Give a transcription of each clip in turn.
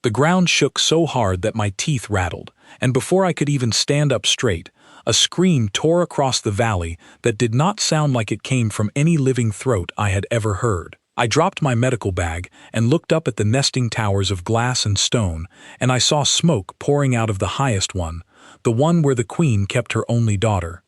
The ground shook so hard that my teeth rattled, and before I could even stand up straight, a scream tore across the valley that did not sound like it came from any living throat I had ever heard. I dropped my medical bag and looked up at the nesting towers of glass and stone, and I saw smoke pouring out of the highest one, the one where the queen kept her only daughter.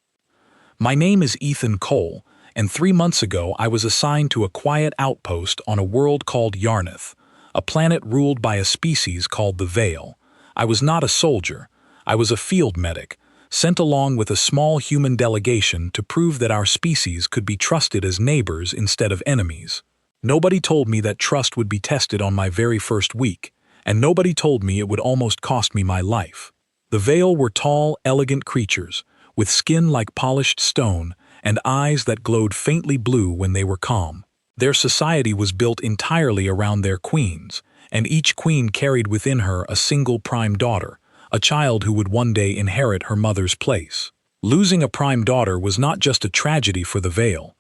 My name is Ethan Cole, and 3 months ago I was assigned to a quiet outpost on a world called Yarnith, a planet ruled by a species called the Veil. I was not a soldier. I was a field medic, sent along with a small human delegation to prove that our species could be trusted as neighbors instead of enemies. Nobody told me that trust would be tested on my very first week, and nobody told me it would almost cost me my life. The Veil were tall, elegant creatures, with skin like polished stone and eyes that glowed faintly blue when they were calm. Their society was built entirely around their queens, and each queen carried within her a single prime daughter, a child who would one day inherit her mother's place. Losing a prime daughter was not just a tragedy for the Veil.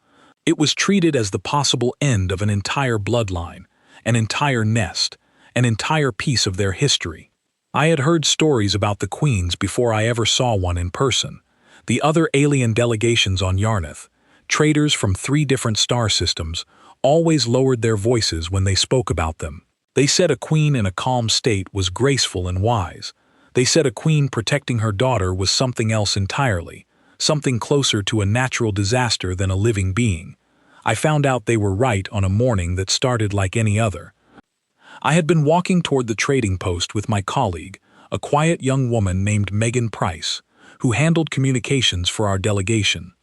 It was treated as the possible end of an entire bloodline, an entire nest, an entire piece of their history. I had heard stories about the queens before I ever saw one in person. The other alien delegations on Yarnith, traders from 3 different star systems, always lowered their voices when they spoke about them. They said a queen in a calm state was graceful and wise. They said a queen protecting her daughter was something else entirely, something closer to a natural disaster than a living being. I found out they were right on a morning that started like any other. I had been walking toward the trading post with my colleague, a quiet young woman named Megan Price, who handled communications for our delegation.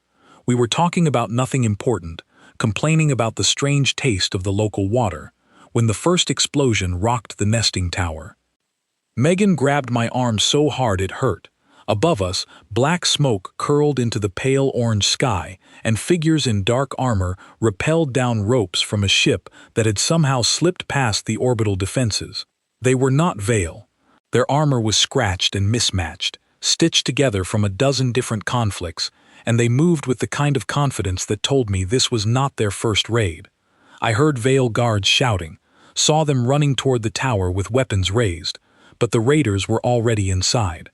We were talking about nothing important, complaining about the strange taste of the local water, when the first explosion rocked the nesting tower. Megan grabbed my arm so hard it hurt. Above us, black smoke curled into the pale orange sky, and figures in dark armor rappelled down ropes from a ship that had somehow slipped past the orbital defenses. They were not Veil. Their armor was scratched and mismatched, stitched together from a dozen different conflicts, and they moved with the kind of confidence that told me this was not their first raid. I heard Veil guards shouting, saw them running toward the tower with weapons raised, but the raiders were already inside.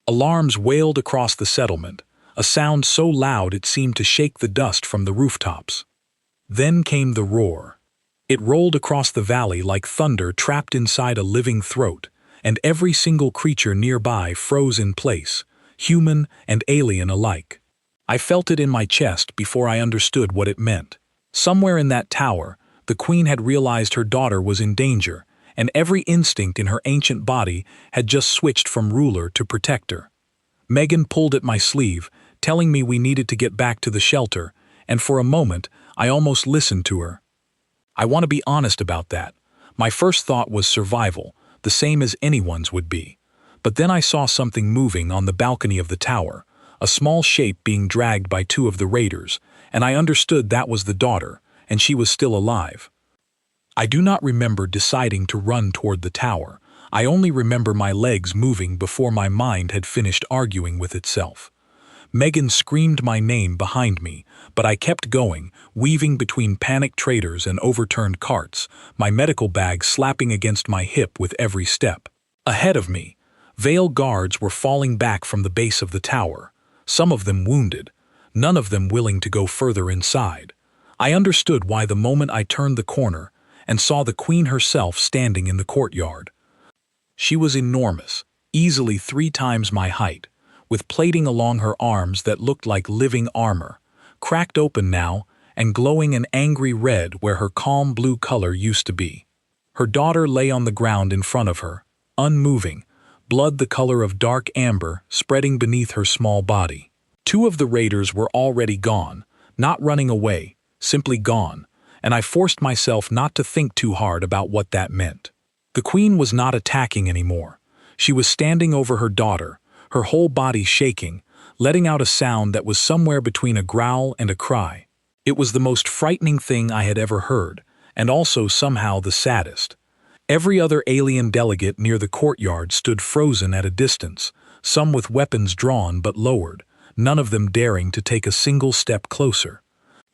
Alarms wailed across the settlement, a sound so loud it seemed to shake the dust from the rooftops. Then came the roar. It rolled across the valley like thunder trapped inside a living throat, and every single creature nearby froze in place, human and alien alike. I felt it in my chest before I understood what it meant. Somewhere in that tower, the queen had realized her daughter was in danger, and every instinct in her ancient body had just switched from ruler to protector. Megan pulled at my sleeve, telling me we needed to get back to the shelter, and for a moment, I almost listened to her. I want to be honest about that. My first thought was survival, the same as anyone's would be. But then I saw something moving on the balcony of the tower, a small shape being dragged by 2 of the raiders, and I understood that was the daughter, and she was still alive. I do not remember deciding to run toward the tower. I only remember my legs moving before my mind had finished arguing with itself. Megan screamed my name behind me, but I kept going, weaving between panicked traders and overturned carts, my medical bag slapping against my hip with every step. Ahead of me, Veil guards were falling back from the base of the tower, some of them wounded, none of them willing to go further inside. I understood why the moment I turned the corner and saw the queen herself standing in the courtyard. She was enormous, easily 3 times my height, with plating along her arms that looked like living armor, cracked open now and glowing an angry red where her calm blue color used to be. Her daughter lay on the ground in front of her, unmoving, blood the color of dark amber spreading beneath her small body. 2 of the raiders were already gone, not running away, simply gone, and I forced myself not to think too hard about what that meant. The queen was not attacking anymore. She was standing over her daughter, her whole body shaking, letting out a sound that was somewhere between a growl and a cry. It was the most frightening thing I had ever heard, and also somehow the saddest. Every other alien delegate near the courtyard stood frozen at a distance, some with weapons drawn but lowered, none of them daring to take a single step closer.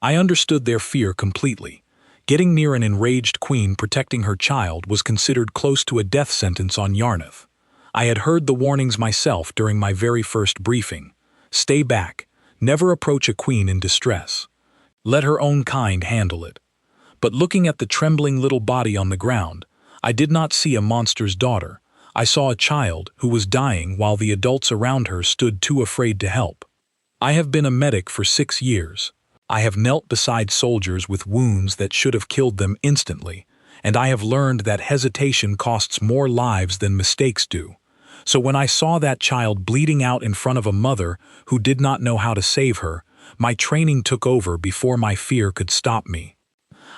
I understood their fear completely. Getting near an enraged queen protecting her child was considered close to a death sentence on Yarnith. I had heard the warnings myself during my very first briefing. Stay back. Never approach a queen in distress. Let her own kind handle it. But looking at the trembling little body on the ground, I did not see a monster's daughter. I saw a child who was dying while the adults around her stood too afraid to help. I have been a medic for 6 years. I have knelt beside soldiers with wounds that should have killed them instantly, and I have learned that hesitation costs more lives than mistakes do. So when I saw that child bleeding out in front of a mother who did not know how to save her, my training took over before my fear could stop me.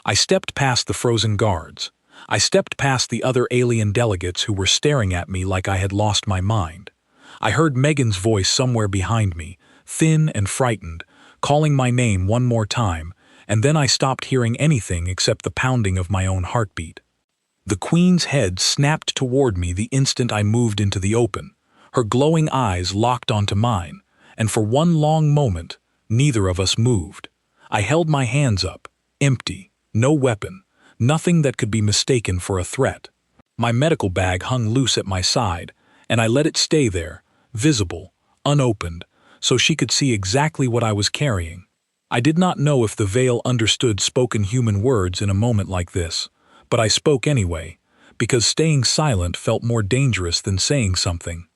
I stepped past the frozen guards. I stepped past the other alien delegates who were staring at me like I had lost my mind. I heard Megan's voice somewhere behind me, thin and frightened, calling my name one more time, and then I stopped hearing anything except the pounding of my own heartbeat. The queen's head snapped toward me the instant I moved into the open. Her glowing eyes locked onto mine, and for one long moment, neither of us moved. I held my hands up, empty, no weapon, nothing that could be mistaken for a threat. My medical bag hung loose at my side, and I let it stay there, visible, unopened, so she could see exactly what I was carrying. I did not know if the veil understood spoken human words in a moment like this, but I spoke anyway, because staying silent felt more dangerous than saying something.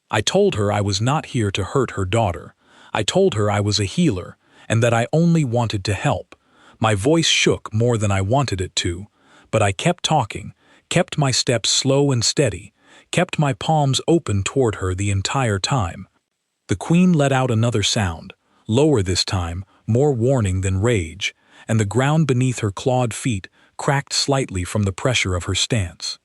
I told her I was not here to hurt her daughter. I told her I was a healer, and that I only wanted to help. My voice shook more than I wanted it to, but I kept talking, kept my steps slow and steady, kept my palms open toward her the entire time. The queen let out another sound, lower this time, more warning than rage, and the ground beneath her clawed feet cracked slightly from the pressure of her stance.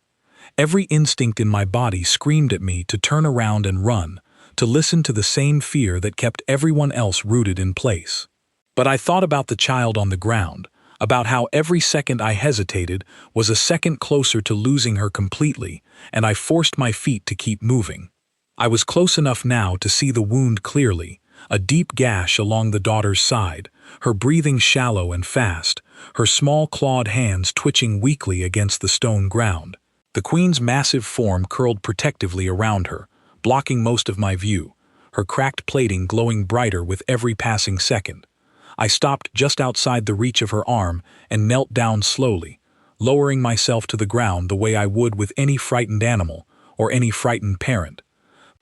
Every instinct in my body screamed at me to turn around and run, to listen to the same fear that kept everyone else rooted in place. But I thought about the child on the ground, about how every second I hesitated was a second closer to losing her completely, and I forced my feet to keep moving. I was close enough now to see the wound clearly, a deep gash along the daughter's side, her breathing shallow and fast, her small clawed hands twitching weakly against the stone ground. The queen's massive form curled protectively around her, blocking most of my view, her cracked plating glowing brighter with every passing second. I stopped just outside the reach of her arm and knelt down slowly, lowering myself to the ground the way I would with any frightened animal or any frightened parent.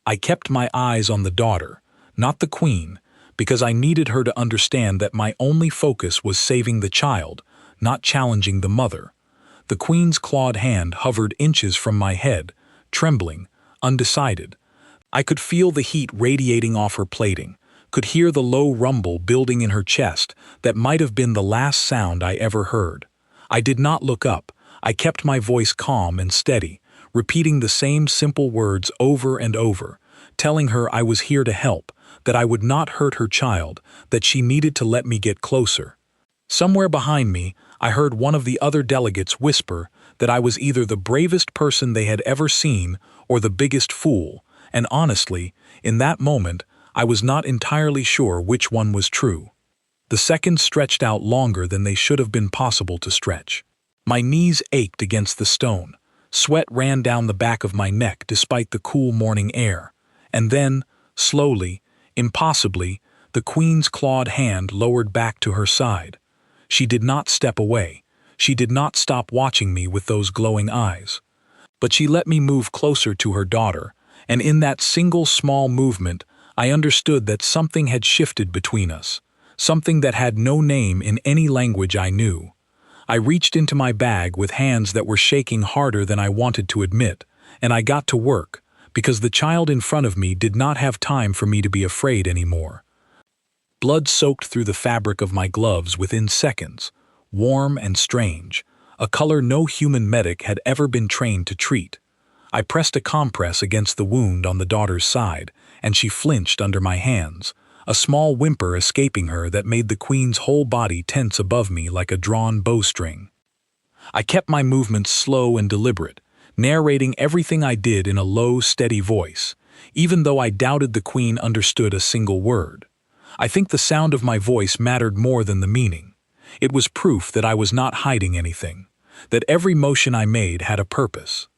I kept my eyes on the daughter, not the queen, because I needed her to understand that my only focus was saving the child, not challenging the mother. The queen's clawed hand hovered inches from my head, trembling, undecided. I could feel the heat radiating off her plating, could hear the low rumble building in her chest that might have been the last sound I ever heard. I did not look up. I kept my voice calm and steady, repeating the same simple words over and over, telling her I was here to help, that I would not hurt her child, that she needed to let me get closer. Somewhere behind me, I heard one of the other delegates whisper that I was either the bravest person they had ever seen or the biggest fool, and honestly, in that moment, I was not entirely sure which one was true. The seconds stretched out longer than they should have been possible to stretch. My knees ached against the stone. Sweat ran down the back of my neck despite the cool morning air. And then, slowly, impossibly, the queen's clawed hand lowered back to her side. She did not step away. She did not stop watching me with those glowing eyes. But she let me move closer to her daughter, and in that single small movement, I understood that something had shifted between us, something that had no name in any language I knew. I reached into my bag with hands that were shaking harder than I wanted to admit, and I got to work, because the child in front of me did not have time for me to be afraid anymore. Blood soaked through the fabric of my gloves within seconds, warm and strange, a color no human medic had ever been trained to treat. I pressed a compress against the wound on the daughter's side, and she flinched under my hands, a small whimper escaping her that made the queen's whole body tense above me like a drawn bowstring. I kept my movements slow and deliberate, narrating everything I did in a low, steady voice, even though I doubted the queen understood a single word. I think the sound of my voice mattered more than the meaning. It was proof that I was not hiding anything, that every motion I made had a purpose.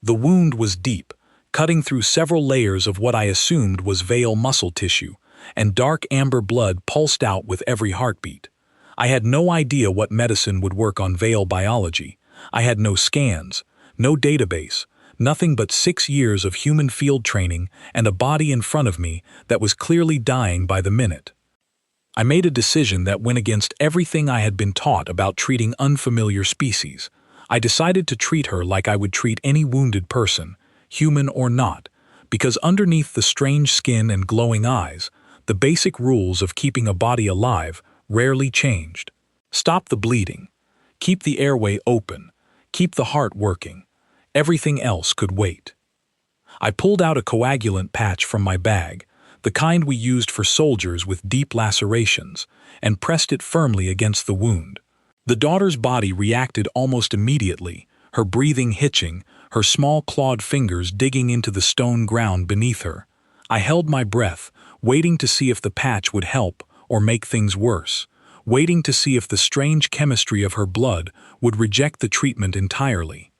The wound was deep, cutting through several layers of what I assumed was veil muscle tissue, and dark amber blood pulsed out with every heartbeat. I had no idea what medicine would work on veil biology. I had no scans, no database, nothing but 6 years of human field training and a body in front of me that was clearly dying by the minute. I made a decision that went against everything I had been taught about treating unfamiliar species. I decided to treat her like I would treat any wounded person, human or not, because underneath the strange skin and glowing eyes, the basic rules of keeping a body alive rarely changed. Stop the bleeding. Keep the airway open. Keep the heart working. Everything else could wait. I pulled out a coagulant patch from my bag, the kind we used for soldiers with deep lacerations, and pressed it firmly against the wound. The daughter's body reacted almost immediately, her breathing hitching, her small clawed fingers digging into the stone ground beneath her. I held my breath, waiting to see if the patch would help or make things worse, waiting to see if the strange chemistry of her blood would reject the treatment entirely.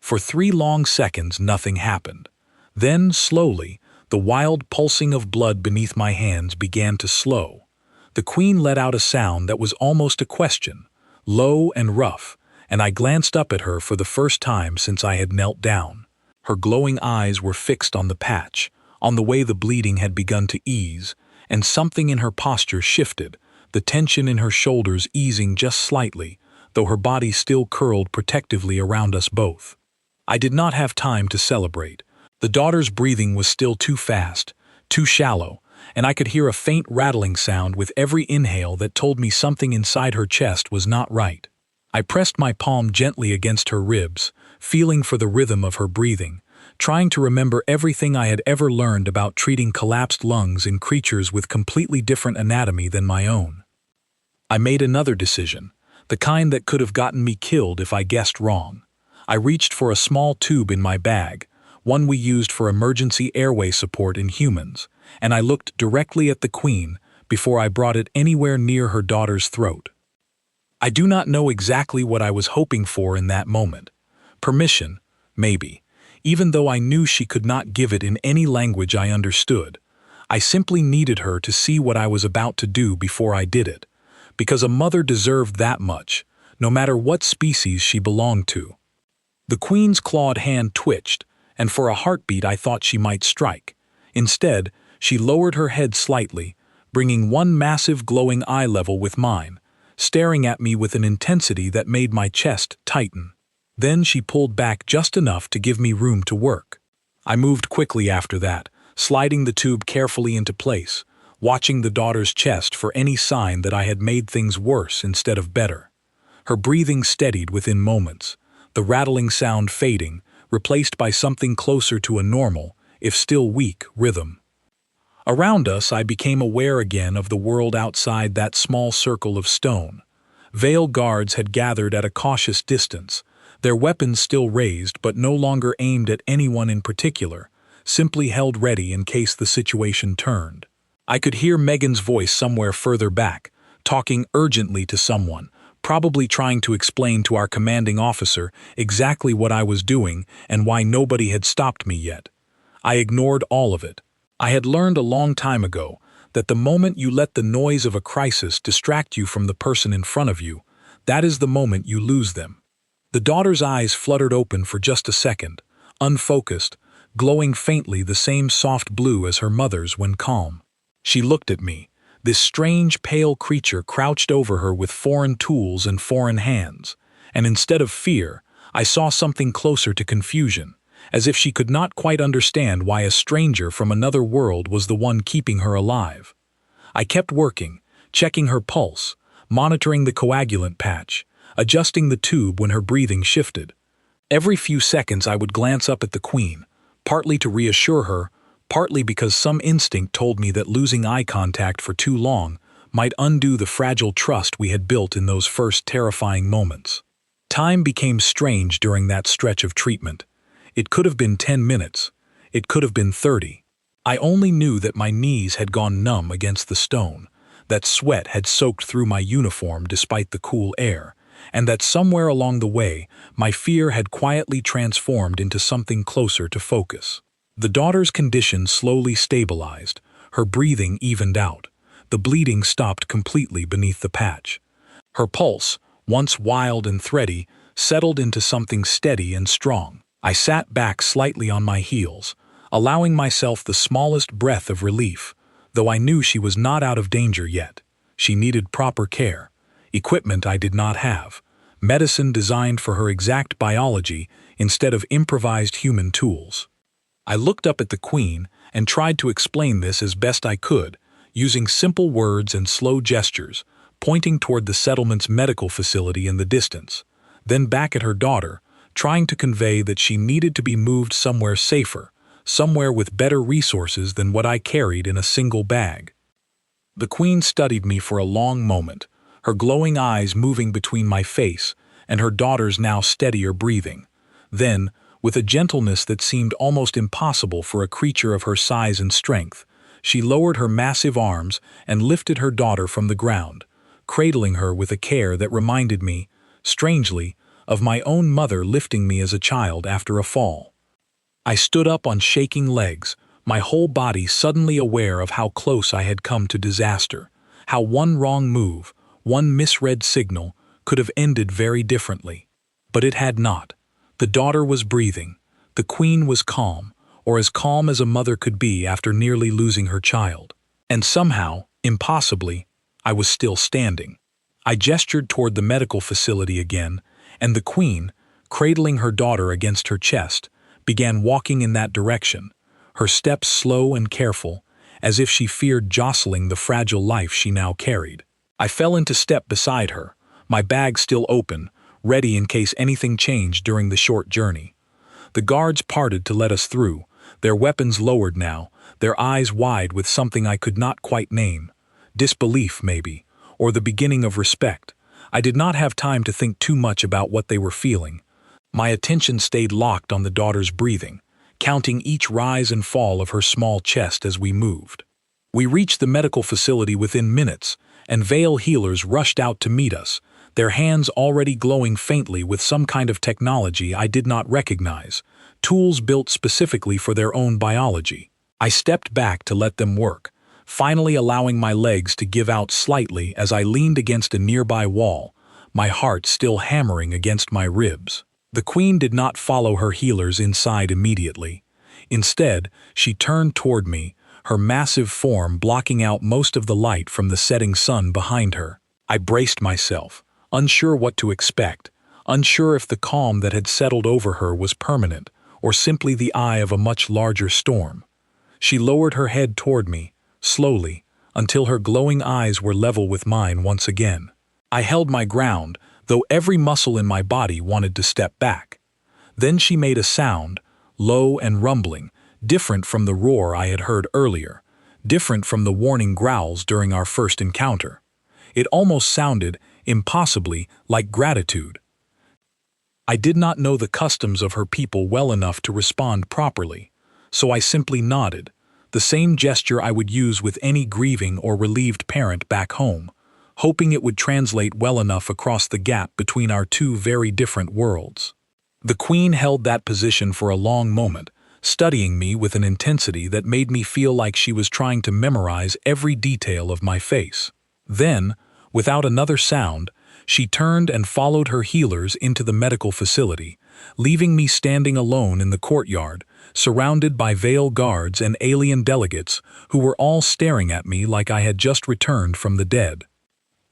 For 3 long seconds nothing happened. Then, slowly, the wild pulsing of blood beneath my hands began to slow. The queen let out a sound that was almost a question, low and rough, and I glanced up at her for the first time since I had knelt down. Her glowing eyes were fixed on the patch, on the way the bleeding had begun to ease, and something in her posture shifted, the tension in her shoulders easing just slightly, though her body still curled protectively around us both. I did not have time to celebrate. The daughter's breathing was still too fast, too shallow, and I could hear a faint rattling sound with every inhale that told me something inside her chest was not right. I pressed my palm gently against her ribs, feeling for the rhythm of her breathing, trying to remember everything I had ever learned about treating collapsed lungs in creatures with completely different anatomy than my own. I made another decision, the kind that could have gotten me killed if I guessed wrong. I reached for a small tube in my bag, one we used for emergency airway support in humans, and I looked directly at the queen before I brought it anywhere near her daughter's throat. I do not know exactly what I was hoping for in that moment. Permission, maybe, even though I knew she could not give it in any language I understood. I simply needed her to see what I was about to do before I did it, because a mother deserved that much, no matter what species she belonged to. The queen's clawed hand twitched, and for a heartbeat I thought she might strike. Instead, she lowered her head slightly, bringing one massive glowing eye level with mine, staring at me with an intensity that made my chest tighten. Then she pulled back just enough to give me room to work. I moved quickly after that, sliding the tube carefully into place, watching the daughter's chest for any sign that I had made things worse instead of better. Her breathing steadied within moments, the rattling sound fading, replaced by something closer to a normal, if still weak, rhythm. Around us, I became aware again of the world outside that small circle of stone. Veil guards had gathered at a cautious distance, their weapons still raised but no longer aimed at anyone in particular, simply held ready in case the situation turned. I could hear Megan's voice somewhere further back, talking urgently to someone, probably trying to explain to our commanding officer exactly what I was doing and why nobody had stopped me yet. I ignored all of it. I had learned a long time ago that the moment you let the noise of a crisis distract you from the person in front of you, that is the moment you lose them. The daughter's eyes fluttered open for just a second, unfocused, glowing faintly the same soft blue as her mother's when calm. She looked at me, this strange pale creature crouched over her with foreign tools and foreign hands, and instead of fear, I saw something closer to confusion, as if she could not quite understand why a stranger from another world was the one keeping her alive. I kept working, checking her pulse, monitoring the coagulant patch, adjusting the tube when her breathing shifted. Every few seconds I would glance up at the queen, partly to reassure her, partly because some instinct told me that losing eye contact for too long might undo the fragile trust we had built in those first terrifying moments. Time became strange during that stretch of treatment. It could have been 10 minutes. It could have been 30. I only knew that my knees had gone numb against the stone, that sweat had soaked through my uniform despite the cool air, and that somewhere along the way, my fear had quietly transformed into something closer to focus. The daughter's condition slowly stabilized, her breathing evened out, the bleeding stopped completely beneath the patch. Her pulse, once wild and thready, settled into something steady and strong. I sat back slightly on my heels, allowing myself the smallest breath of relief, though I knew she was not out of danger yet. She needed proper care, equipment I did not have, medicine designed for her exact biology instead of improvised human tools. I looked up at the Queen and tried to explain this as best I could, using simple words and slow gestures, pointing toward the settlement's medical facility in the distance, then back at her daughter, trying to convey that she needed to be moved somewhere safer, somewhere with better resources than what I carried in a single bag. The Queen studied me for a long moment, her glowing eyes moving between my face and her daughter's now steadier breathing. Then, with a gentleness that seemed almost impossible for a creature of her size and strength, she lowered her massive arms and lifted her daughter from the ground, cradling her with a care that reminded me, strangely, of my own mother lifting me as a child after a fall. I stood up on shaking legs, my whole body suddenly aware of how close I had come to disaster, how one wrong move, one misread signal, could have ended very differently. But it had not. The daughter was breathing, the Queen was calm, or as calm as a mother could be after nearly losing her child. And somehow, impossibly, I was still standing. I gestured toward the medical facility again, and the Queen, cradling her daughter against her chest, began walking in that direction, her steps slow and careful, as if she feared jostling the fragile life she now carried. I fell into step beside her, my bag still open, ready in case anything changed during the short journey. The guards parted to let us through, their weapons lowered now, their eyes wide with something I could not quite name. Disbelief, maybe, or the beginning of respect. I did not have time to think too much about what they were feeling. My attention stayed locked on the daughter's breathing, counting each rise and fall of her small chest as we moved. We reached the medical facility within minutes, and Veil healers rushed out to meet us, their hands already glowing faintly with some kind of technology I did not recognize, tools built specifically for their own biology. I stepped back to let them work, finally allowing my legs to give out slightly as I leaned against a nearby wall, my heart still hammering against my ribs. The Queen did not follow her healers inside immediately. Instead, she turned toward me, her massive form blocking out most of the light from the setting sun behind her. I braced myself, unsure what to expect, unsure if the calm that had settled over her was permanent or simply the eye of a much larger storm. She lowered her head toward me, slowly, until her glowing eyes were level with mine once again. I held my ground, though every muscle in my body wanted to step back. Then she made a sound, low and rumbling, different from the roar I had heard earlier, different from the warning growls during our first encounter. It almost sounded, impossibly, like gratitude. I did not know the customs of her people well enough to respond properly, so I simply nodded, the same gesture I would use with any grieving or relieved parent back home, hoping it would translate well enough across the gap between our two very different worlds. The Queen held that position for a long moment, studying me with an intensity that made me feel like she was trying to memorize every detail of my face. Then, without another sound, she turned and followed her healers into the medical facility, leaving me standing alone in the courtyard, surrounded by Veil guards and alien delegates who were all staring at me like I had just returned from the dead.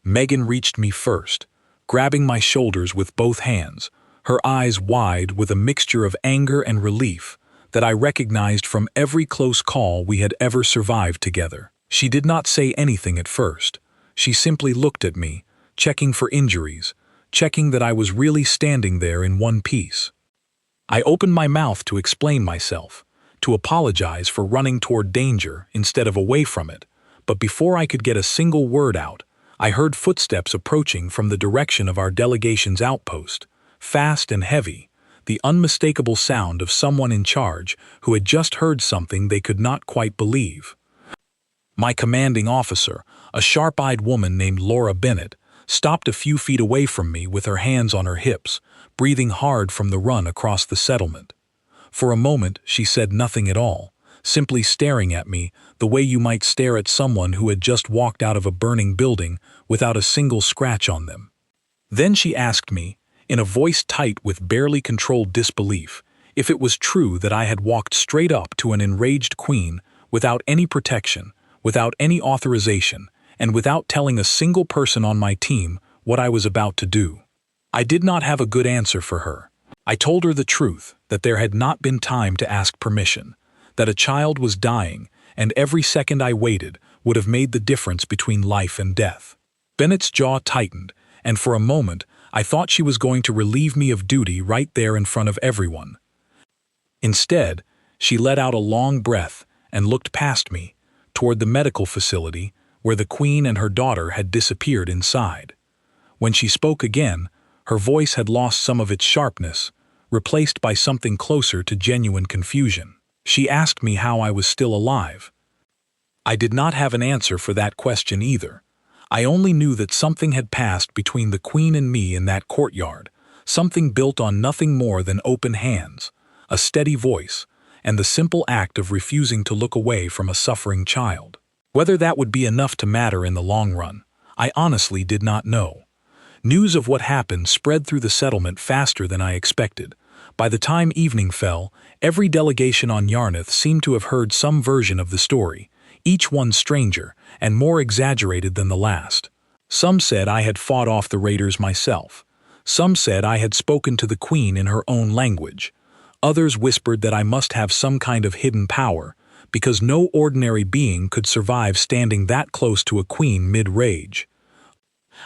Megan reached me first, grabbing my shoulders with both hands, her eyes wide with a mixture of anger and relief that I recognized from every close call we had ever survived together. She did not say anything at first. She simply looked at me, checking for injuries, checking that I was really standing there in one piece. I opened my mouth to explain myself, to apologize for running toward danger instead of away from it, but before I could get a single word out, I heard footsteps approaching from the direction of our delegation's outpost, fast and heavy, the unmistakable sound of someone in charge who had just heard something they could not quite believe. My commanding officer, A sharp-eyed woman named Laura Bennett stopped a few feet away from me with her hands on her hips, breathing hard from the run across the settlement. For a moment, she said nothing at all, simply staring at me the way you might stare at someone who had just walked out of a burning building without a single scratch on them. Then she asked me, in a voice tight with barely controlled disbelief, if it was true that I had walked straight up to an enraged queen without any protection, without any authorization, and without telling a single person on my team what I was about to do. I did not have a good answer for her. I told her the truth, that there had not been time to ask permission, that a child was dying, and every second I waited would have made the difference between life and death. Bennett's jaw tightened, and for a moment I thought she was going to relieve me of duty right there in front of everyone. Instead, she let out a long breath and looked past me, toward the medical facility where the queen and her daughter had disappeared inside. When she spoke again, her voice had lost some of its sharpness, replaced by something closer to genuine confusion. She asked me how I was still alive. I did not have an answer for that question either. I only knew that something had passed between the queen and me in that courtyard, something built on nothing more than open hands, a steady voice, and the simple act of refusing to look away from a suffering child. Whether that would be enough to matter in the long run, I honestly did not know. News of what happened spread through the settlement faster than I expected. By the time evening fell, every delegation on Yarnith seemed to have heard some version of the story, each one stranger and more exaggerated than the last. Some said I had fought off the raiders myself. Some said I had spoken to the queen in her own language. Others whispered that I must have some kind of hidden power, because no ordinary being could survive standing that close to a queen mid-rage.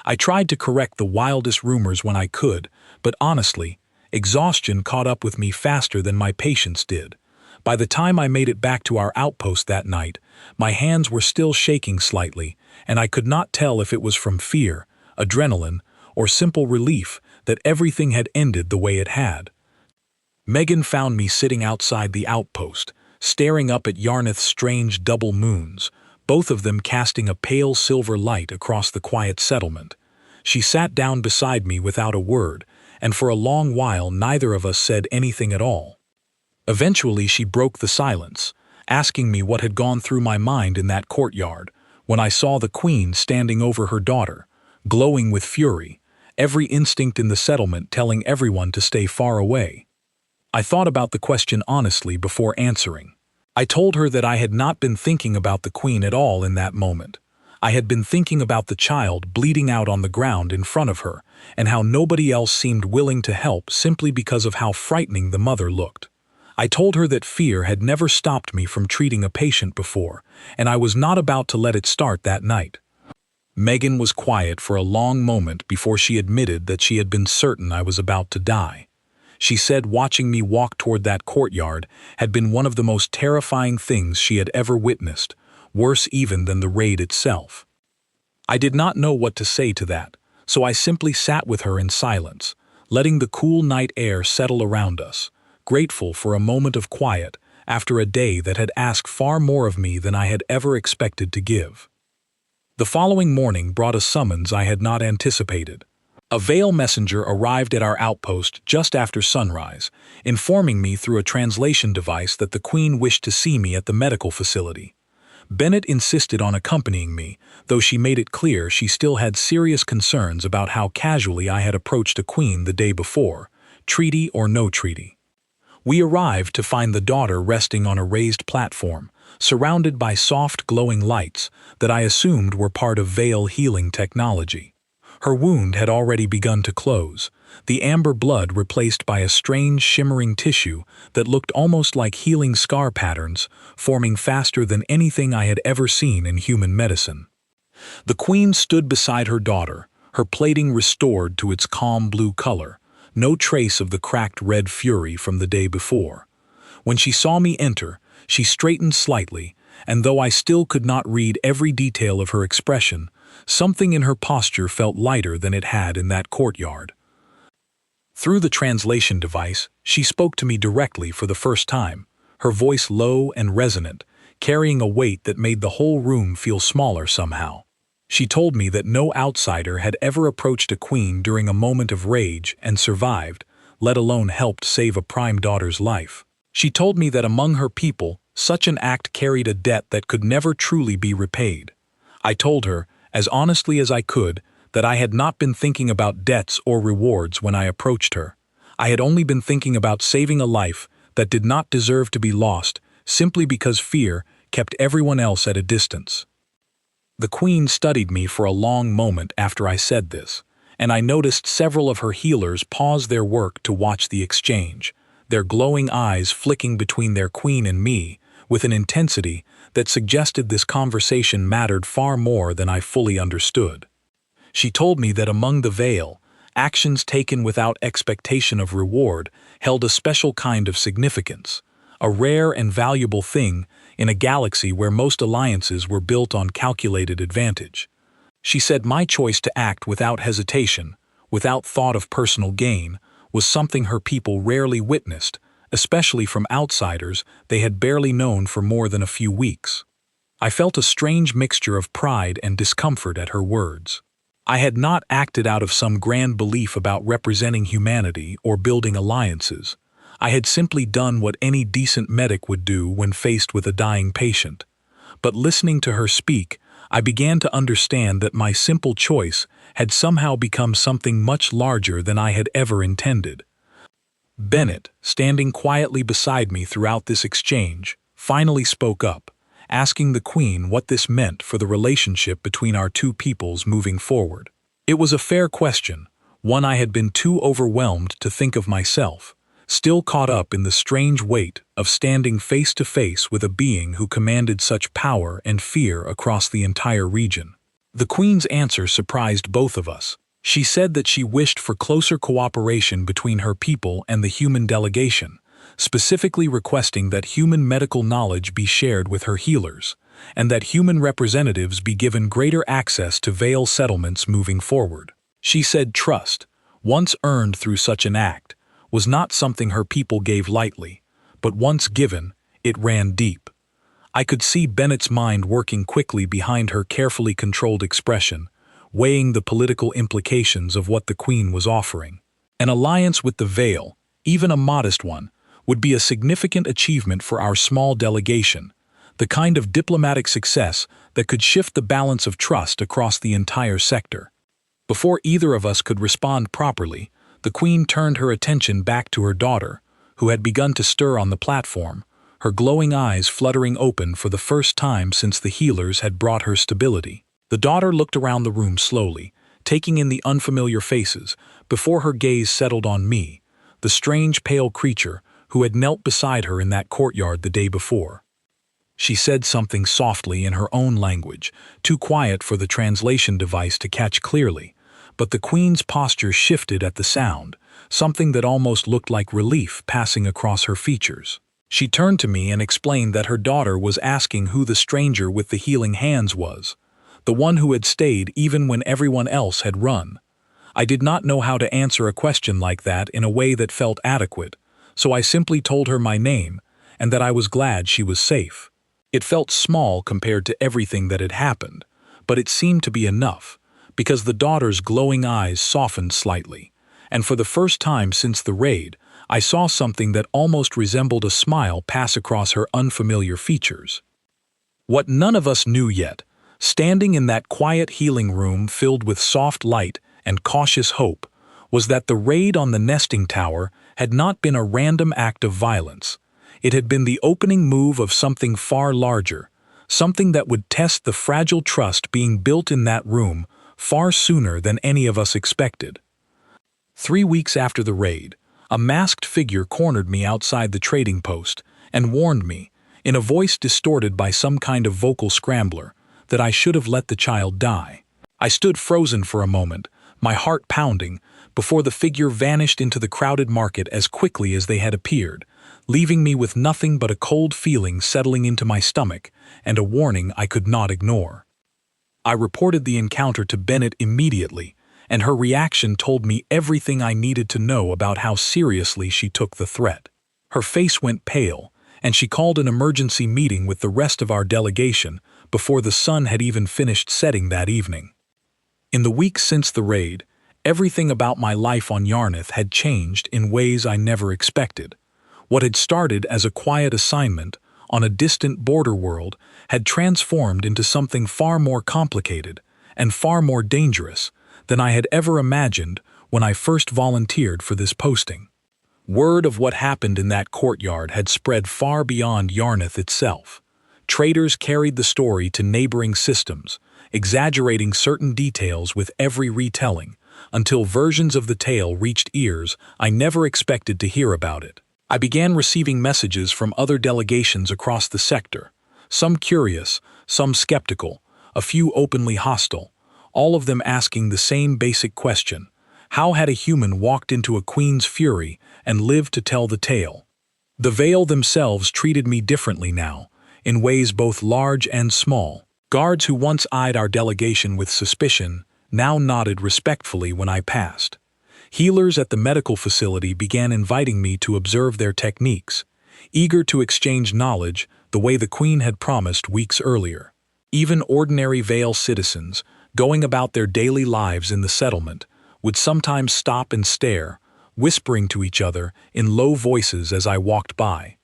I tried to correct the wildest rumors when I could, but honestly, exhaustion caught up with me faster than my patience did. By the time I made it back to our outpost that night, my hands were still shaking slightly, and I could not tell if it was from fear, adrenaline, or simple relief that everything had ended the way it had. Megan found me sitting outside the outpost, staring up at Yarnith's strange double moons, both of them casting a pale silver light across the quiet settlement. She sat down beside me without a word, and for a long while neither of us said anything at all. Eventually she broke the silence, asking me what had gone through my mind in that courtyard when I saw the queen standing over her daughter, glowing with fury, every instinct in the settlement telling everyone to stay far away. I thought about the question honestly before answering. I told her that I had not been thinking about the queen at all in that moment. I had been thinking about the child bleeding out on the ground in front of her, and how nobody else seemed willing to help simply because of how frightening the mother looked. I told her that fear had never stopped me from treating a patient before, and I was not about to let it start that night. Megan was quiet for a long moment before she admitted that she had been certain I was about to die. She said watching me walk toward that courtyard had been one of the most terrifying things she had ever witnessed, worse even than the raid itself. I did not know what to say to that, so I simply sat with her in silence, letting the cool night air settle around us, grateful for a moment of quiet after a day that had asked far more of me than I had ever expected to give. The following morning brought a summons I had not anticipated. A Veil messenger arrived at our outpost just after sunrise, informing me through a translation device that the Queen wished to see me at the medical facility. Bennett insisted on accompanying me, though she made it clear she still had serious concerns about how casually I had approached a queen the day before, treaty or no treaty. We arrived to find the daughter resting on a raised platform, surrounded by soft glowing lights that I assumed were part of Veil healing technology. Her wound had already begun to close, the amber blood replaced by a strange shimmering tissue that looked almost like healing scar patterns, forming faster than anything I had ever seen in human medicine. The queen stood beside her daughter, her plating restored to its calm blue color, no trace of the cracked red fury from the day before. When she saw me enter, she straightened slightly, and though I still could not read every detail of her expression, something in her posture felt lighter than it had in that courtyard. Through the translation device, she spoke to me directly for the first time, her voice low and resonant, carrying a weight that made the whole room feel smaller somehow. She told me that no outsider had ever approached a queen during a moment of rage and survived, let alone helped save a prime daughter's life. She told me that among her people, such an act carried a debt that could never truly be repaid. I told her, as honestly as I could, that I had not been thinking about debts or rewards when I approached her. I had only been thinking about saving a life that did not deserve to be lost, simply because fear kept everyone else at a distance. The queen studied me for a long moment after I said this, and I noticed several of her healers pause their work to watch the exchange, their glowing eyes flicking between their queen and me with an intensity that suggested this conversation mattered far more than I fully understood. She told me that among the Veil, actions taken without expectation of reward held a special kind of significance, a rare and valuable thing in a galaxy where most alliances were built on calculated advantage. She said my choice to act without hesitation, without thought of personal gain, was something her people rarely witnessed, especially from outsiders they had barely known for more than a few weeks. I felt a strange mixture of pride and discomfort at her words. I had not acted out of some grand belief about representing humanity or building alliances. I had simply done what any decent medic would do when faced with a dying patient. But listening to her speak, I began to understand that my simple choice had somehow become something much larger than I had ever intended. Bennett, standing quietly beside me throughout this exchange, finally spoke up, asking the queen what this meant for the relationship between our two peoples moving forward. It was a fair question, one I had been too overwhelmed to think of myself, still caught up in the strange weight of standing face to face with a being who commanded such power and fear across the entire region. The queen's answer surprised both of us. She said that she wished for closer cooperation between her people and the human delegation, specifically requesting that human medical knowledge be shared with her healers, and that human representatives be given greater access to Veil settlements moving forward. She said trust, once earned through such an act, was not something her people gave lightly, but once given, it ran deep. I could see Bennett's mind working quickly behind her carefully controlled expression, weighing the political implications of what the queen was offering. An alliance with the Veil, even a modest one, would be a significant achievement for our small delegation, the kind of diplomatic success that could shift the balance of trust across the entire sector. Before either of us could respond properly, the queen turned her attention back to her daughter, who had begun to stir on the platform, her glowing eyes fluttering open for the first time since the healers had brought her stability. The daughter looked around the room slowly, taking in the unfamiliar faces, before her gaze settled on me, the strange pale creature who had knelt beside her in that courtyard the day before. She said something softly in her own language, too quiet for the translation device to catch clearly, but the queen's posture shifted at the sound, something that almost looked like relief passing across her features. She turned to me and explained that her daughter was asking who the stranger with the healing hands was, the one who had stayed even when everyone else had run. I did not know how to answer a question like that in a way that felt adequate, so I simply told her my name and that I was glad she was safe. It felt small compared to everything that had happened, but it seemed to be enough, because the daughter's glowing eyes softened slightly, and for the first time since the raid, I saw something that almost resembled a smile pass across her unfamiliar features. What none of us knew yet, standing in that quiet healing room filled with soft light and cautious hope, was that the raid on the nesting tower had not been a random act of violence. It had been the opening move of something far larger, something that would test the fragile trust being built in that room far sooner than any of us expected. 3 weeks after the raid, a masked figure cornered me outside the trading post and warned me, in a voice distorted by some kind of vocal scrambler, that I should have let the child die. I stood frozen for a moment, my heart pounding, before the figure vanished into the crowded market as quickly as they had appeared, leaving me with nothing but a cold feeling settling into my stomach and a warning I could not ignore. I reported the encounter to Bennett immediately, and her reaction told me everything I needed to know about how seriously she took the threat. Her face went pale, and she called an emergency meeting with the rest of our delegation before the sun had even finished setting that evening. In the weeks since the raid, everything about my life on Yarnith had changed in ways I never expected. What had started as a quiet assignment on a distant border world had transformed into something far more complicated and far more dangerous than I had ever imagined when I first volunteered for this posting. Word of what happened in that courtyard had spread far beyond Yarnith itself. Traders carried the story to neighboring systems, exaggerating certain details with every retelling, until versions of the tale reached ears I never expected to hear about it. I began receiving messages from other delegations across the sector, some curious, some skeptical, a few openly hostile, all of them asking the same basic question: how had a human walked into a queen's fury and lived to tell the tale? The Veil themselves treated me differently now, in ways both large and small. Guards who once eyed our delegation with suspicion now nodded respectfully when I passed. Healers at the medical facility began inviting me to observe their techniques, eager to exchange knowledge the way the Queen had promised weeks earlier. Even ordinary Veil citizens, going about their daily lives in the settlement, would sometimes stop and stare, whispering to each other in low voices as I walked by.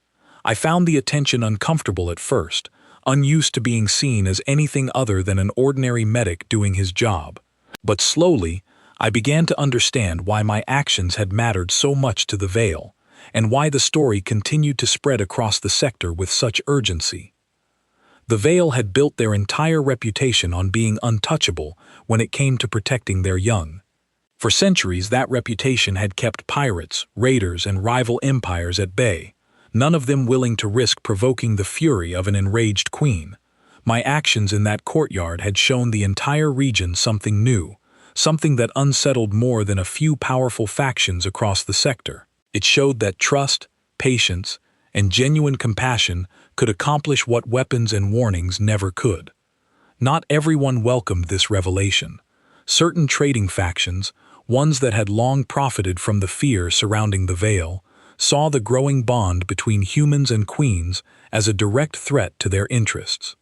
I found the attention uncomfortable at first, unused to being seen as anything other than an ordinary medic doing his job. But slowly, I began to understand why my actions had mattered so much to the Veil, and why the story continued to spread across the sector with such urgency. The Veil had built their entire reputation on being untouchable when it came to protecting their young. For centuries, that reputation had kept pirates, raiders, and rival empires at bay, none of them willing to risk provoking the fury of an enraged queen. My actions in that courtyard had shown the entire region something new, something that unsettled more than a few powerful factions across the sector. It showed that trust, patience, and genuine compassion could accomplish what weapons and warnings never could. Not everyone welcomed this revelation. Certain trading factions, ones that had long profited from the fear surrounding the Veil, saw the growing bond between humans and queens as a direct threat to their interests.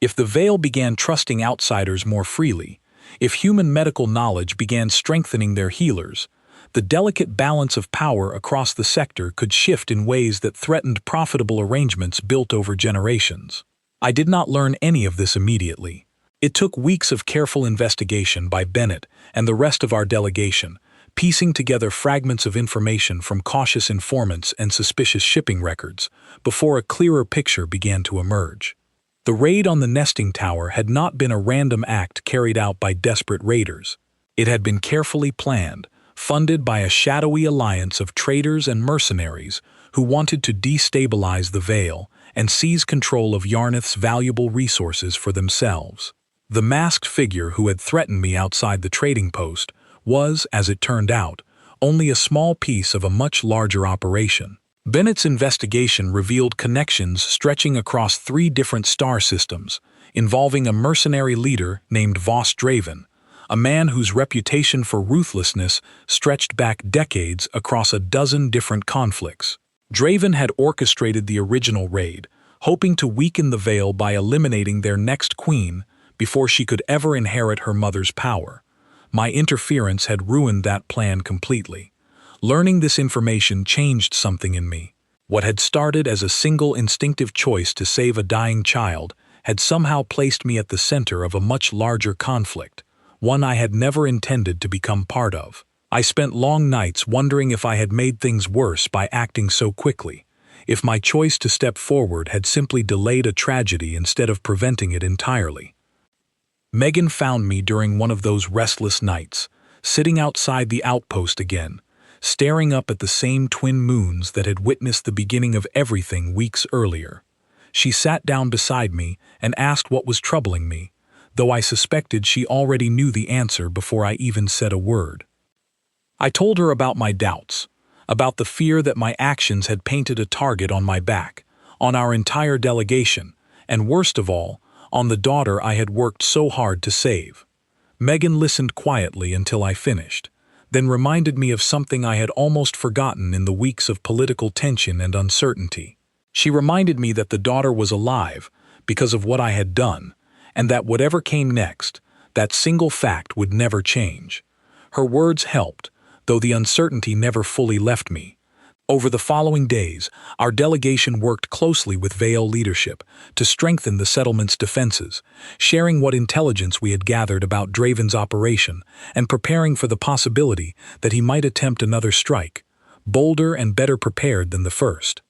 If the Veil began trusting outsiders more freely, if human medical knowledge began strengthening their healers, the delicate balance of power across the sector could shift in ways that threatened profitable arrangements built over generations. I did not learn any of this immediately. It took weeks of careful investigation by Bennett and the rest of our delegation, piecing together fragments of information from cautious informants and suspicious shipping records, before a clearer picture began to emerge. The raid on the nesting tower had not been a random act carried out by desperate raiders. It had been carefully planned, funded by a shadowy alliance of traders and mercenaries who wanted to destabilize the Veil and seize control of Yarnith's valuable resources for themselves. The masked figure who had threatened me outside the trading post was, as it turned out, only a small piece of a much larger operation. Bennett's investigation revealed connections stretching across 3 different star systems, involving a mercenary leader named Voss Draven, a man whose reputation for ruthlessness stretched back decades across a dozen different conflicts. Draven had orchestrated the original raid, hoping to weaken the Veil by eliminating their next queen before she could ever inherit her mother's power. My interference had ruined that plan completely. Learning this information changed something in me. What had started as a single instinctive choice to save a dying child had somehow placed me at the center of a much larger conflict, one I had never intended to become part of. I spent long nights wondering if I had made things worse by acting so quickly, if my choice to step forward had simply delayed a tragedy instead of preventing it entirely. Megan found me during one of those restless nights, sitting outside the outpost again, staring up at the same twin moons that had witnessed the beginning of everything weeks earlier. She sat down beside me and asked what was troubling me, though I suspected she already knew the answer before I even said a word. I told her about my doubts, about the fear that my actions had painted a target on my back, on our entire delegation, and worst of all, on the daughter I had worked so hard to save. Megan listened quietly until I finished, then reminded me of something I had almost forgotten in the weeks of political tension and uncertainty. She reminded me that the daughter was alive because of what I had done, and that whatever came next, that single fact would never change. Her words helped, though the uncertainty never fully left me. Over the following days, our delegation worked closely with Vale leadership to strengthen the settlement's defenses, sharing what intelligence we had gathered about Draven's operation and preparing for the possibility that he might attempt another strike, bolder and better prepared than the first.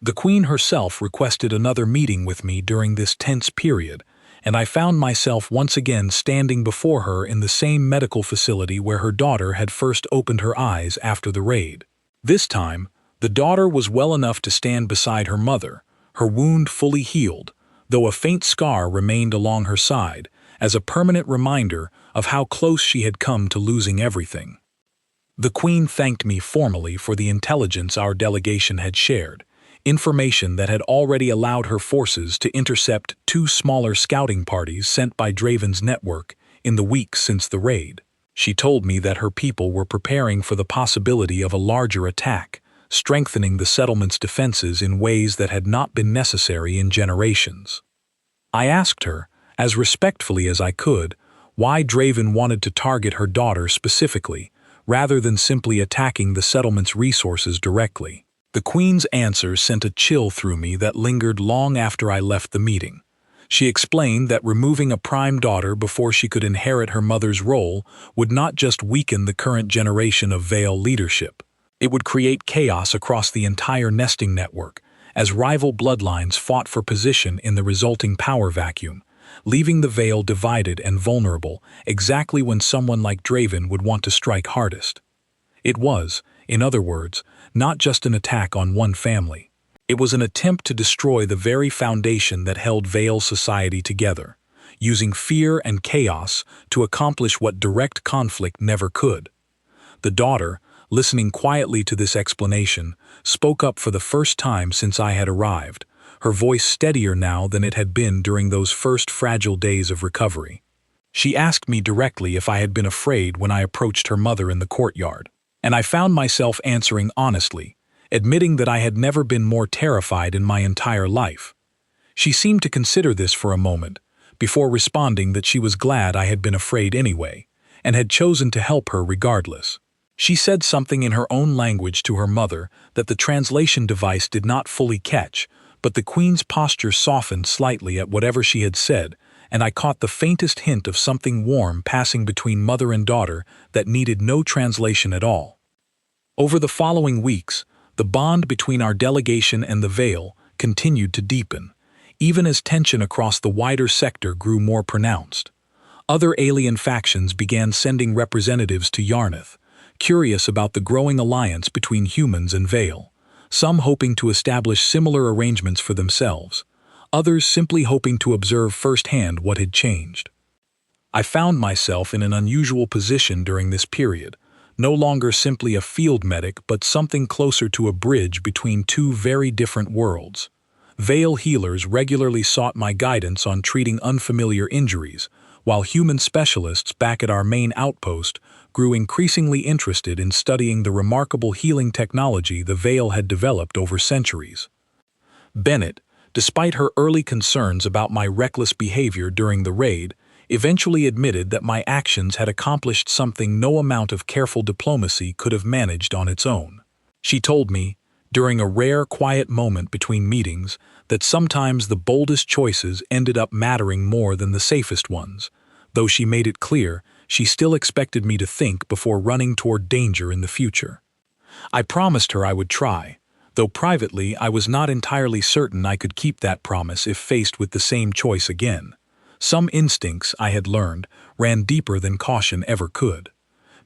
The Queen herself requested another meeting with me during this tense period, and I found myself once again standing before her in the same medical facility where her daughter had first opened her eyes after the raid. This time, the daughter was well enough to stand beside her mother, her wound fully healed, though a faint scar remained along her side, as a permanent reminder of how close she had come to losing everything. The Queen thanked me formally for the intelligence our delegation had shared, information that had already allowed her forces to intercept 2 smaller scouting parties sent by Draven's network in the weeks since the raid. She told me that her people were preparing for the possibility of a larger attack, strengthening the settlement's defenses in ways that had not been necessary in generations. I asked her, as respectfully as I could, why Draven wanted to target her daughter specifically, rather than simply attacking the settlement's resources directly. The Queen's answer sent a chill through me that lingered long after I left the meeting. She explained that removing a prime daughter before she could inherit her mother's role would not just weaken the current generation of Vale leadership. It would create chaos across the entire nesting network, as rival bloodlines fought for position in the resulting power vacuum, leaving the Vale divided and vulnerable exactly when someone like Draven would want to strike hardest. It was, in other words, not just an attack on one family. It was an attempt to destroy the very foundation that held Vale society together, using fear and chaos to accomplish what direct conflict never could. The daughter, listening quietly to this explanation, spoke up for the first time since I had arrived, her voice steadier now than it had been during those first fragile days of recovery. She asked me directly if I had been afraid when I approached her mother in the courtyard, and I found myself answering honestly, admitting that I had never been more terrified in my entire life. She seemed to consider this for a moment, before responding that she was glad I had been afraid anyway, and had chosen to help her regardless. She said something in her own language to her mother that the translation device did not fully catch, but the Queen's posture softened slightly at whatever she had said, and I caught the faintest hint of something warm passing between mother and daughter that needed no translation at all. Over the following weeks, the bond between our delegation and the Vale continued to deepen, even as tension across the wider sector grew more pronounced. Other alien factions began sending representatives to Yarnith, curious about the growing alliance between humans and Vale, some hoping to establish similar arrangements for themselves, others simply hoping to observe firsthand what had changed. I found myself in an unusual position during this period, no longer simply a field medic but something closer to a bridge between 2 very different worlds. Vale healers regularly sought my guidance on treating unfamiliar injuries, while human specialists back at our main outpost grew increasingly interested in studying the remarkable healing technology the Vale had developed over centuries. Bennett, despite her early concerns about my reckless behavior during the raid, eventually admitted that my actions had accomplished something no amount of careful diplomacy could have managed on its own. She told me, during a rare quiet moment between meetings, that sometimes the boldest choices ended up mattering more than the safest ones, though she made it clear she still expected me to think before running toward danger in the future. I promised her I would try, though privately I was not entirely certain I could keep that promise if faced with the same choice again. Some instincts, I had learned, ran deeper than caution ever could.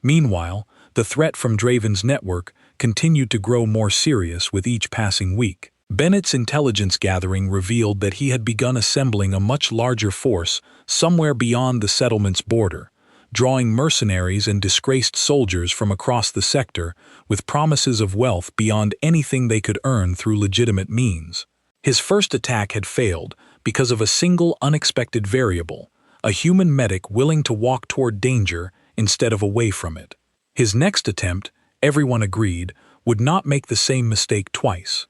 Meanwhile, the threat from Draven's network continued to grow more serious with each passing week. Bennett's intelligence gathering revealed that he had begun assembling a much larger force somewhere beyond the settlement's border, drawing mercenaries and disgraced soldiers from across the sector with promises of wealth beyond anything they could earn through legitimate means. His first attack had failed because of a single unexpected variable, a human medic willing to walk toward danger instead of away from it. His next attempt, everyone agreed, would not make the same mistake twice.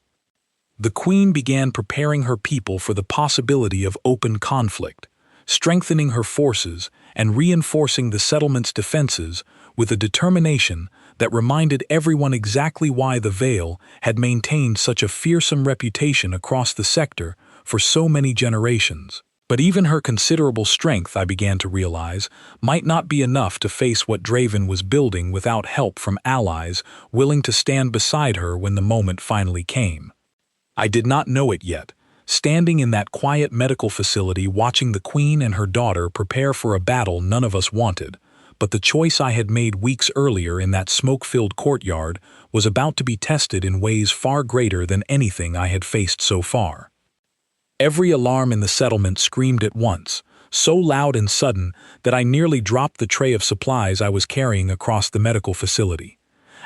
The Queen began preparing her people for the possibility of open conflict, strengthening her forces and reinforcing the settlement's defenses with a determination that reminded everyone exactly why the Veil had maintained such a fearsome reputation across the sector for so many generations. But even her considerable strength, I began to realize, might not be enough to face what Draven was building without help from allies willing to stand beside her when the moment finally came. I did not know it yet, standing in that quiet medical facility watching the Queen and her daughter prepare for a battle none of us wanted, but the choice I had made weeks earlier in that smoke-filled courtyard was about to be tested in ways far greater than anything I had faced so far. Every alarm in the settlement screamed at once, so loud and sudden that I nearly dropped the tray of supplies I was carrying across the medical facility.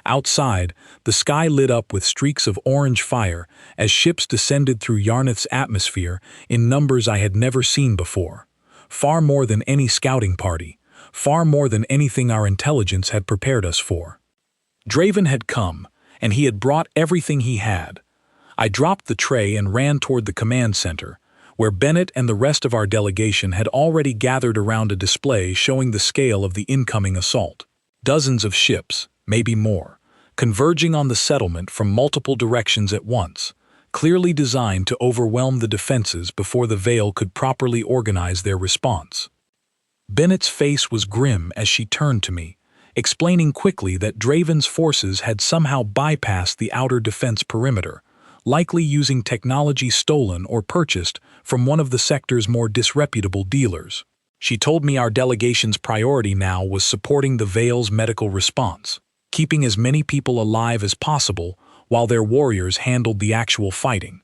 Outside, the sky lit up with streaks of orange fire as ships descended through Yarnith's atmosphere in numbers I had never seen before. Far more than any scouting party, far more than anything our intelligence had prepared us for. Draven had come, and he had brought everything he had. I dropped the tray and ran toward the command center, where Bennett and the rest of our delegation had already gathered around a display showing the scale of the incoming assault. Dozens of ships, maybe more, converging on the settlement from multiple directions at once, clearly designed to overwhelm the defenses before the Veil could properly organize their response. Bennett's face was grim as she turned to me, explaining quickly that Draven's forces had somehow bypassed the outer defense perimeter, likely using technology stolen or purchased from one of the sector's more disreputable dealers. She told me our delegation's priority now was supporting the Veil's medical response, keeping as many people alive as possible while their warriors handled the actual fighting.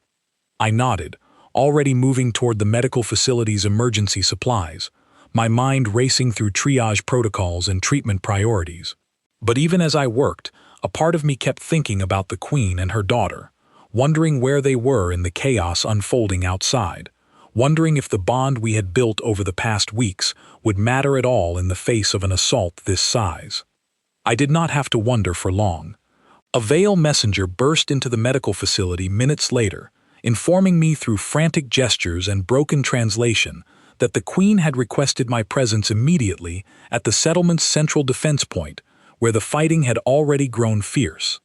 I nodded, already moving toward the medical facility's emergency supplies, my mind racing through triage protocols and treatment priorities. But even as I worked, a part of me kept thinking about the Queen and her daughter, wondering where they were in the chaos unfolding outside, wondering if the bond we had built over the past weeks would matter at all in the face of an assault this size. I did not have to wonder for long. A Veil messenger burst into the medical facility minutes later, informing me through frantic gestures and broken translation that the Queen had requested my presence immediately at the settlement's central defense point, where the fighting had already grown fierce.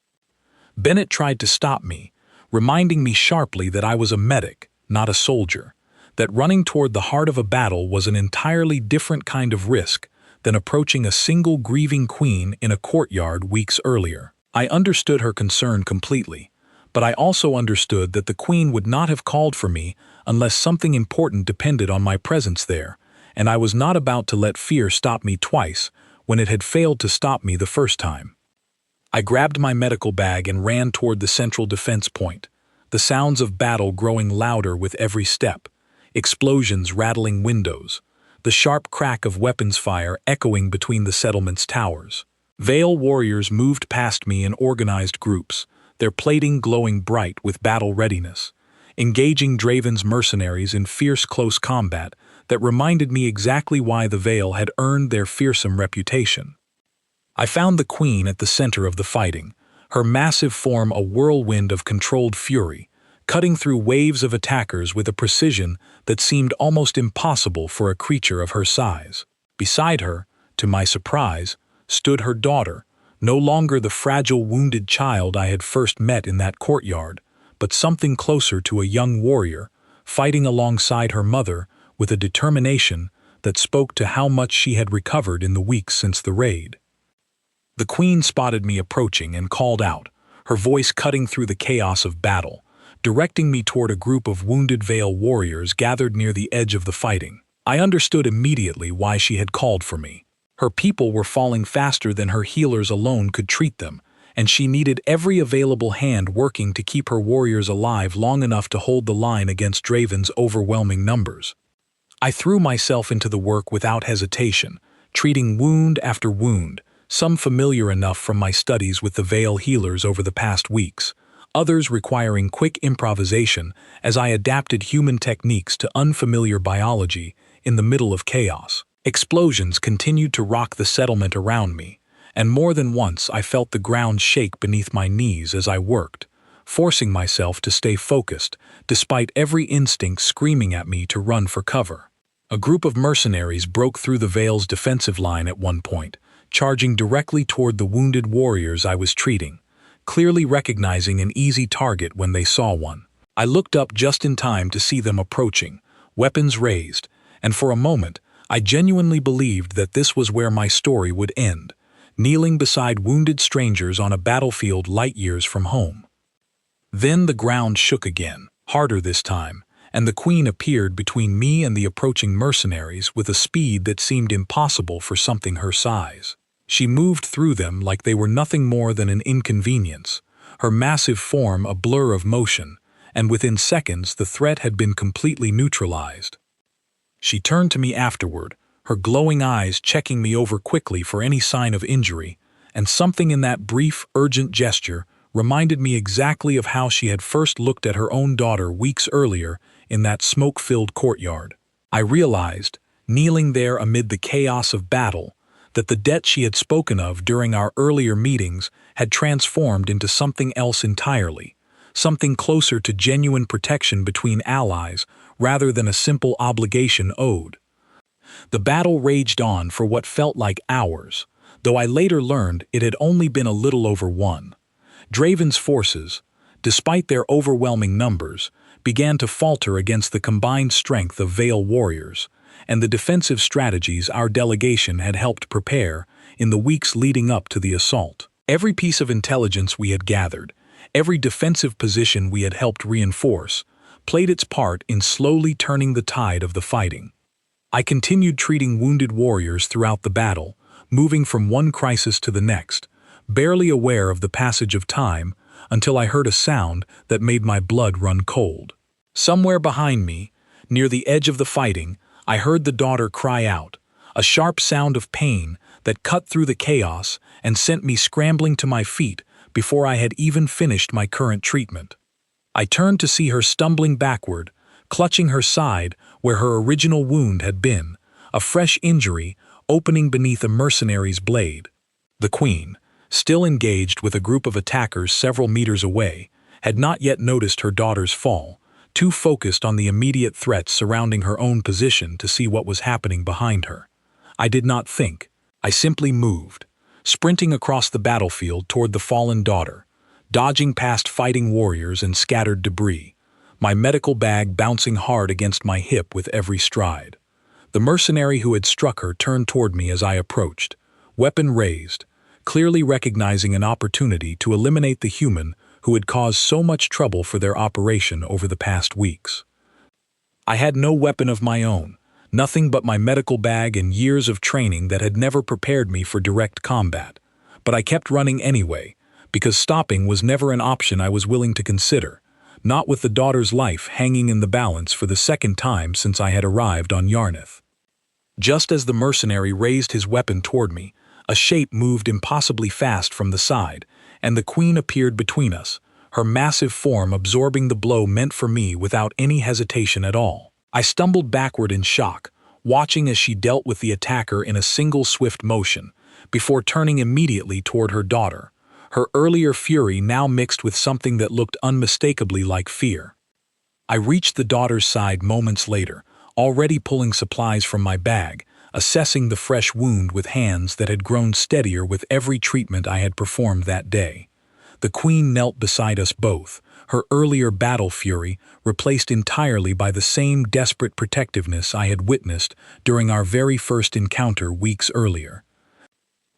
Bennett tried to stop me, reminding me sharply that I was a medic, not a soldier, that running toward the heart of a battle was an entirely different kind of risk than approaching a single grieving queen in a courtyard weeks earlier. I understood her concern completely, but I also understood that the Queen would not have called for me unless something important depended on my presence there, and I was not about to let fear stop me twice when it had failed to stop me the first time. I grabbed my medical bag and ran toward the central defense point, the sounds of battle growing louder with every step, explosions rattling windows, the sharp crack of weapons fire echoing between the settlement's towers. Veil warriors moved past me in organized groups, their plating glowing bright with battle readiness, engaging Draven's mercenaries in fierce close combat that reminded me exactly why the Veil had earned their fearsome reputation. I found the Queen at the center of the fighting, her massive form a whirlwind of controlled fury, cutting through waves of attackers with a precision that seemed almost impossible for a creature of her size. Beside her, to my surprise, stood her daughter, no longer the fragile wounded child I had first met in that courtyard, but something closer to a young warrior, fighting alongside her mother with a determination that spoke to how much she had recovered in the weeks since the raid. The Queen spotted me approaching and called out, her voice cutting through the chaos of battle, directing me toward a group of wounded Veil warriors gathered near the edge of the fighting. I understood immediately why she had called for me. Her people were falling faster than her healers alone could treat them, and she needed every available hand working to keep her warriors alive long enough to hold the line against Draven's overwhelming numbers. I threw myself into the work without hesitation, treating wound after wound, some familiar enough from my studies with the Veil healers over the past weeks, others requiring quick improvisation as I adapted human techniques to unfamiliar biology in the middle of chaos. Explosions continued to rock the settlement around me, and more than once I felt the ground shake beneath my knees as I worked, forcing myself to stay focused despite every instinct screaming at me to run for cover. A group of mercenaries broke through the Vale's defensive line at one point, charging directly toward the wounded warriors I was treating, clearly recognizing an easy target when they saw one. I looked up just in time to see them approaching, weapons raised, and for a moment, I genuinely believed that this was where my story would end, kneeling beside wounded strangers on a battlefield light years from home. Then the ground shook again, harder this time, and the Queen appeared between me and the approaching mercenaries with a speed that seemed impossible for something her size. She moved through them like they were nothing more than an inconvenience, her massive form a blur of motion, and within seconds the threat had been completely neutralized. She turned to me afterward, her glowing eyes checking me over quickly for any sign of injury, and something in that brief, urgent gesture reminded me exactly of how she had first looked at her own daughter weeks earlier in that smoke-filled courtyard. I realized, kneeling there amid the chaos of battle, that the debt she had spoken of during our earlier meetings had transformed into something else entirely, something closer to genuine protection between allies rather than a simple obligation owed. The battle raged on for what felt like hours, though I later learned it had only been a little over one. Draven's forces, despite their overwhelming numbers, began to falter against the combined strength of Vale warriors, and the defensive strategies our delegation had helped prepare in the weeks leading up to the assault. Every piece of intelligence we had gathered, every defensive position we had helped reinforce, played its part in slowly turning the tide of the fighting. I continued treating wounded warriors throughout the battle, moving from one crisis to the next, barely aware of the passage of time, until I heard a sound that made my blood run cold. Somewhere behind me, near the edge of the fighting, I heard the daughter cry out, a sharp sound of pain that cut through the chaos and sent me scrambling to my feet before I had even finished my current treatment. I turned to see her stumbling backward, clutching her side where her original wound had been, a fresh injury opening beneath a mercenary's blade. The Queen, still engaged with a group of attackers several meters away, had not yet noticed her daughter's fall, too focused on the immediate threats surrounding her own position to see what was happening behind her. I did not think. I simply moved, sprinting across the battlefield toward the fallen daughter, dodging past fighting warriors and scattered debris, my medical bag bouncing hard against my hip with every stride. The mercenary who had struck her turned toward me as I approached, weapon raised, clearly recognizing an opportunity to eliminate the human who had caused so much trouble for their operation over the past weeks. I had no weapon of my own, nothing but my medical bag and years of training that had never prepared me for direct combat, but I kept running anyway, because stopping was never an option I was willing to consider, not with the daughter's life hanging in the balance for the second time since I had arrived on Yarnith. Just as the mercenary raised his weapon toward me, a shape moved impossibly fast from the side, and the Queen appeared between us, her massive form absorbing the blow meant for me without any hesitation at all. I stumbled backward in shock, watching as she dealt with the attacker in a single swift motion, before turning immediately toward her daughter, her earlier fury now mixed with something that looked unmistakably like fear. I reached the daughter's side moments later, already pulling supplies from my bag, assessing the fresh wound with hands that had grown steadier with every treatment I had performed that day. The Queen knelt beside us both, her earlier battle fury replaced entirely by the same desperate protectiveness I had witnessed during our very first encounter weeks earlier.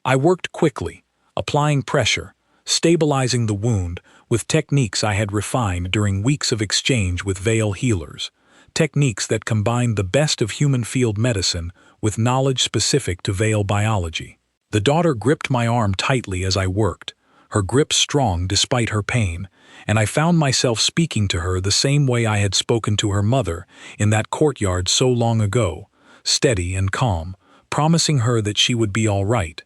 I worked quickly, applying pressure, stabilizing the wound with techniques I had refined during weeks of exchange with Vale healers, techniques that combined the best of human field medicine with knowledge specific to Vale biology. The daughter gripped my arm tightly as I worked, her grip strong despite her pain, and I found myself speaking to her the same way I had spoken to her mother in that courtyard so long ago, steady and calm, promising her that she would be all right.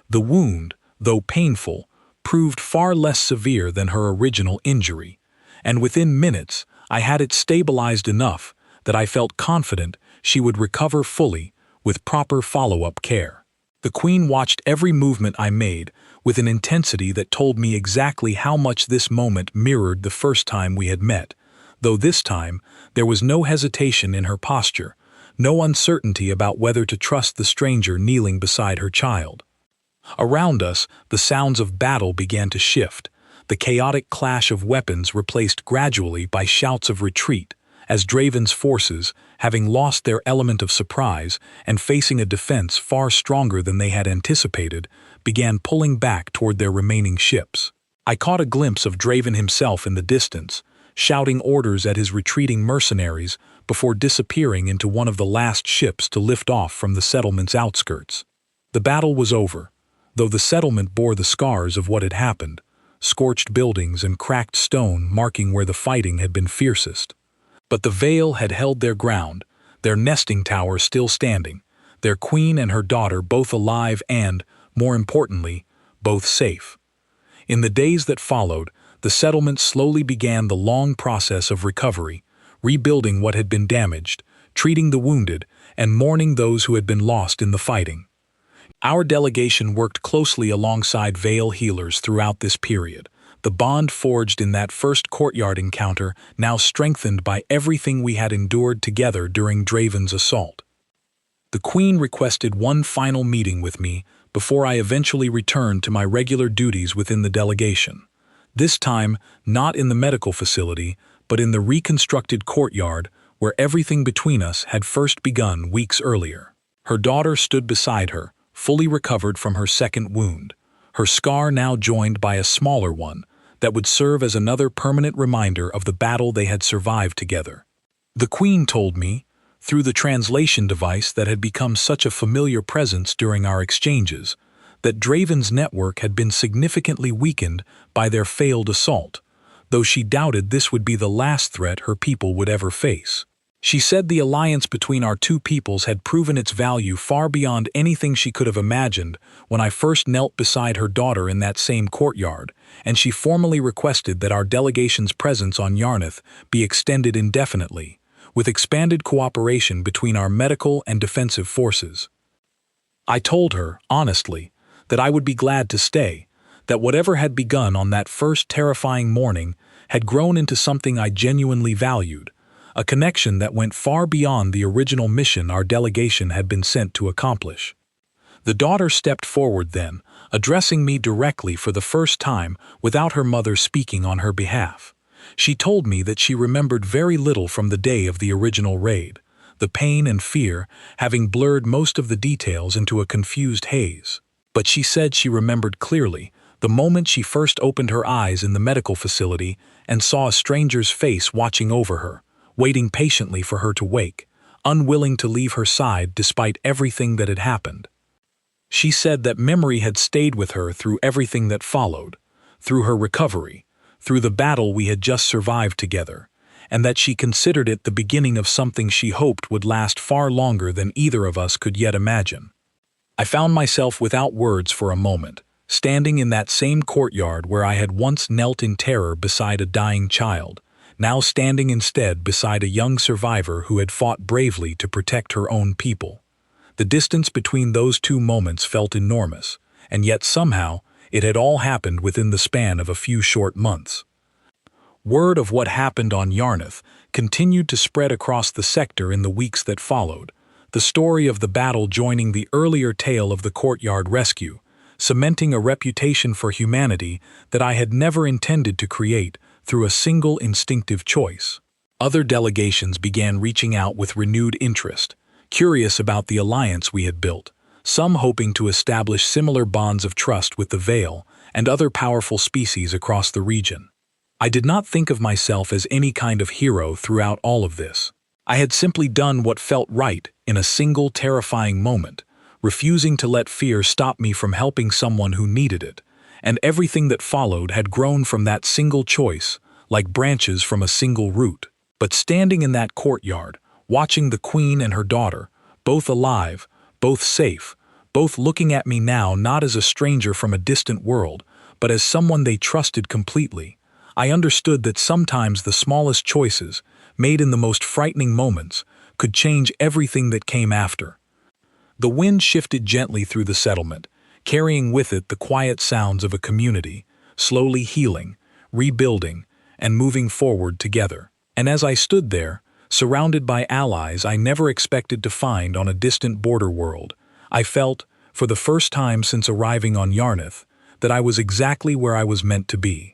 The wound, though painful, proved far less severe than her original injury, and within minutes I had it stabilized enough that I felt confident she would recover fully with proper follow-up care. The Queen watched every movement I made with an intensity that told me exactly how much this moment mirrored the first time we had met, though this time there was no hesitation in her posture, no uncertainty about whether to trust the stranger kneeling beside her child. Around us, the sounds of battle began to shift, the chaotic clash of weapons replaced gradually by shouts of retreat, as Draven's forces, having lost their element of surprise and facing a defense far stronger than they had anticipated, began pulling back toward their remaining ships. I caught a glimpse of Draven himself in the distance, shouting orders at his retreating mercenaries before disappearing into one of the last ships to lift off from the settlement's outskirts. The battle was over, though the settlement bore the scars of what had happened, scorched buildings and cracked stone marking where the fighting had been fiercest. But the Vale had held their ground, their nesting tower still standing, their queen and her daughter both alive and, more importantly, both safe. In the days that followed, the settlement slowly began the long process of recovery, rebuilding what had been damaged, treating the wounded, and mourning those who had been lost in the fighting. Our delegation worked closely alongside Vale healers throughout this period, the bond forged in that first courtyard encounter now strengthened by everything we had endured together during Draven's assault. The Queen requested one final meeting with me before I eventually returned to my regular duties within the delegation. This time, not in the medical facility, but in the reconstructed courtyard where everything between us had first begun weeks earlier. Her daughter stood beside her, fully recovered from her second wound, her scar now joined by a smaller one that would serve as another permanent reminder of the battle they had survived together. The Queen told me, through the translation device that had become such a familiar presence during our exchanges, that Draven's network had been significantly weakened by their failed assault, though she doubted this would be the last threat her people would ever face. She said the alliance between our two peoples had proven its value far beyond anything she could have imagined when I first knelt beside her daughter in that same courtyard, and she formally requested that our delegation's presence on Yarnith be extended indefinitely, with expanded cooperation between our medical and defensive forces. I told her, honestly, that I would be glad to stay, that whatever had begun on that first terrifying morning had grown into something I genuinely valued, a connection that went far beyond the original mission our delegation had been sent to accomplish. The daughter stepped forward then, addressing me directly for the first time without her mother speaking on her behalf. She told me that she remembered very little from the day of the original raid, the pain and fear having blurred most of the details into a confused haze. But she said she remembered clearly the moment she first opened her eyes in the medical facility and saw a stranger's face watching over her, waiting patiently for her to wake, unwilling to leave her side despite everything that had happened. She said that memory had stayed with her through everything that followed, through her recovery, through the battle we had just survived together, and that she considered it the beginning of something she hoped would last far longer than either of us could yet imagine. I found myself without words for a moment, standing in that same courtyard where I had once knelt in terror beside a dying child, now standing instead beside a young survivor who had fought bravely to protect her own people. The distance between those two moments felt enormous, and yet somehow it had all happened within the span of a few short months. Word of what happened on Yarnith continued to spread across the sector in the weeks that followed, the story of the battle joining the earlier tale of the courtyard rescue, cementing a reputation for humanity that I had never intended to create through a single instinctive choice. Other delegations began reaching out with renewed interest, curious about the alliance we had built, some hoping to establish similar bonds of trust with the Vale and other powerful species across the region. I did not think of myself as any kind of hero throughout all of this. I had simply done what felt right in a single terrifying moment, refusing to let fear stop me from helping someone who needed it, and everything that followed had grown from that single choice, like branches from a single root. But standing in that courtyard, watching the Queen and her daughter, both alive, both safe, both looking at me now not as a stranger from a distant world, but as someone they trusted completely, I understood that sometimes the smallest choices, made in the most frightening moments, could change everything that came after. The wind shifted gently through the settlement, carrying with it the quiet sounds of a community, slowly healing, rebuilding, and moving forward together. And as I stood there, surrounded by allies I never expected to find on a distant border world. I felt, for the first time since arriving on Yarnith, that I was exactly where I was meant to be.